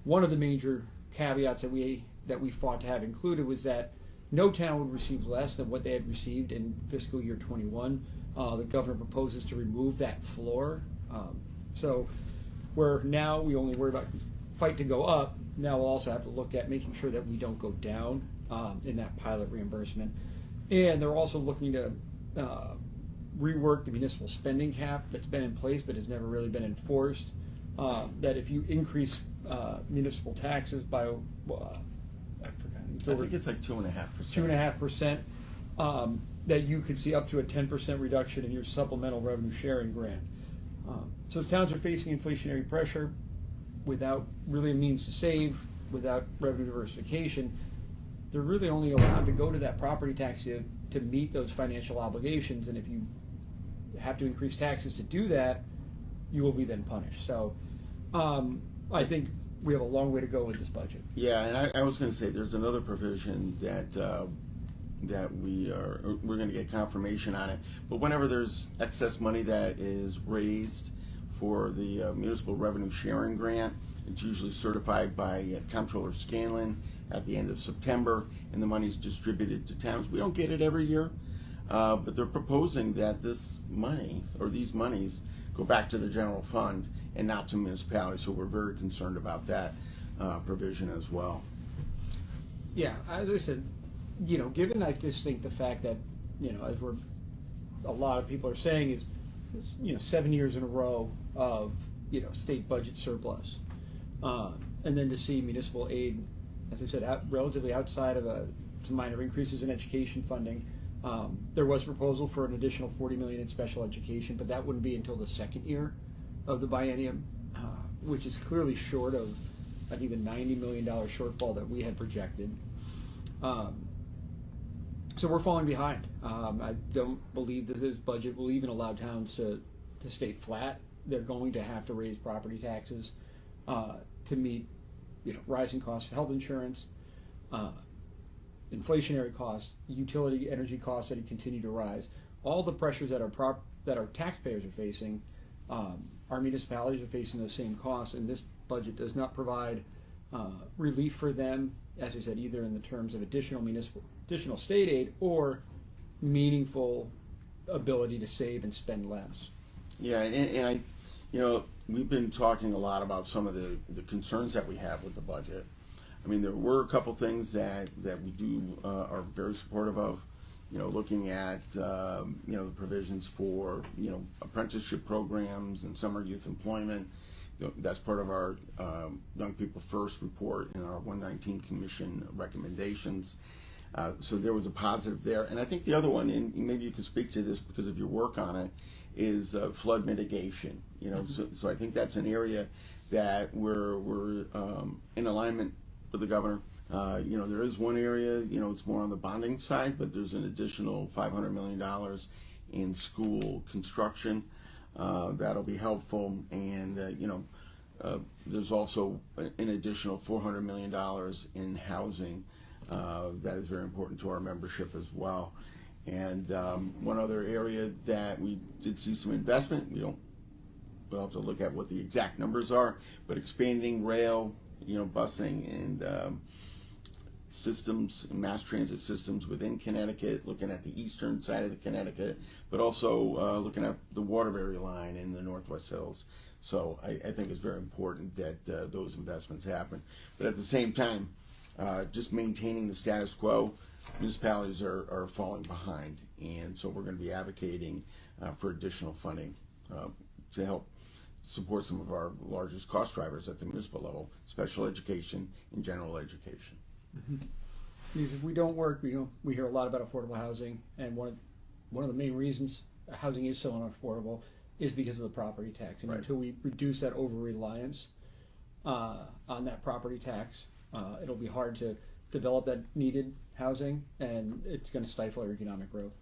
one of the major caveats that we fought to have included was that no town would receive less than what they had received in fiscal year 21. The governor proposes to remove that floor. So where now we only worry about fight to go up, now we'll also have to look at making sure that we don't go down in that pilot reimbursement. And they're also looking to rework the municipal spending cap that's been in place but has never really been enforced. That if you increase municipal taxes by, I think it's like 2.5%, that you could see up to a 10% reduction in your supplemental revenue sharing grant. So as towns are facing inflationary pressure without really a means to save, without revenue diversification, they're really only allowed to go to that property tax to meet those financial obligations. And if you have to increase taxes to do that, you will be then punished. So I think we have a long way to go with this budget. Yeah, and I was going to say there's another provision that we're going to get confirmation on it. But whenever there's excess money that is raised for the municipal revenue sharing grant, it's usually certified by Comptroller Scanlon at the end of September, and the money's distributed to towns. We don't get it every year, but they're proposing that this money, or these monies, go back to the general fund and not to municipalities. So we're very concerned about that provision as well. Yeah, as I said, given I just think the fact that, as a lot of people are saying is, 7 years in a row of, state budget surplus. And then to see municipal aid, as I said, relatively outside of some minor increases in education funding. There was a proposal for an additional $40 million in special education, but that wouldn't be until the second year of the biennium, which is clearly short of, I think, the $90 million shortfall that we had projected. So we're falling behind. I don't believe that this budget will even allow towns to stay flat. They're going to have to raise property taxes to meet, rising costs of health insurance, inflationary costs, utility energy costs that continue to rise, all the pressures that our taxpayers are facing, our municipalities are facing those same costs, and this budget does not provide relief for them, as I said, either in the terms of additional state aid or meaningful ability to save and spend less. Yeah, and we've been talking a lot about some of the concerns that we have with the budget. I mean, there were a couple things that we are very supportive of. Looking at the provisions for apprenticeship programs and summer youth employment. That's part of our Young People First report and our 119 Commission recommendations. So there was a positive there. And I think the other one, and maybe you can speak to this because of your work on it, is flood mitigation. So I think that's an area that we're in alignment with the governor. There is one area, it's more on the bonding side, but there's an additional $500 million in school construction. That'll be helpful. And, there's also an additional $400 million in housing that is very important to our membership as well. And one other area that we did see some investment, we'll have to look at what the exact numbers are, but expanding rail, busing and systems, mass transit systems within Connecticut, looking at the eastern side of the Connecticut, but also looking at the Waterbury line in the Northwest Hills. So I think it's very important that those investments happen. But at the same time, just maintaining the status quo, municipalities are falling behind. And so we're going to be advocating for additional funding to help support some of our largest cost drivers at the municipal level, special education and general education. Mm-hmm. Because if we don't work, we hear a lot about affordable housing, and one of the main reasons housing is so unaffordable is because of the property tax. And right. Until we reduce that over-reliance on that property tax, it'll be hard to develop that needed housing, and it's going to stifle our economic growth.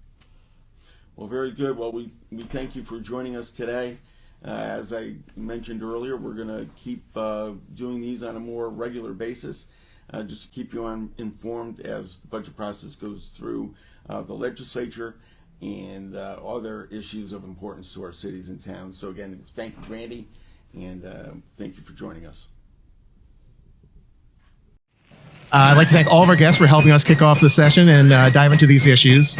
Well, very good. Well, we thank you for joining us today. As I mentioned earlier, we're going to keep doing these on a more regular basis, just to keep you informed as the budget process goes through the legislature and other issues of importance to our cities and towns. So again, thank you, Randy, and thank you for joining us. I'd like to thank all of our guests for helping us kick off the session and dive into these issues.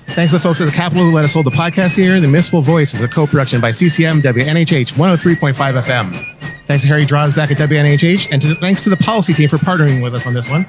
Thanks to the folks at the Capitol who let us hold the podcast here. The Municipal Voice is a co-production by CCM, WNHH 103.5 FM. Thanks to Harry Draws back at WNHH, and thanks to the policy team for partnering with us on this one.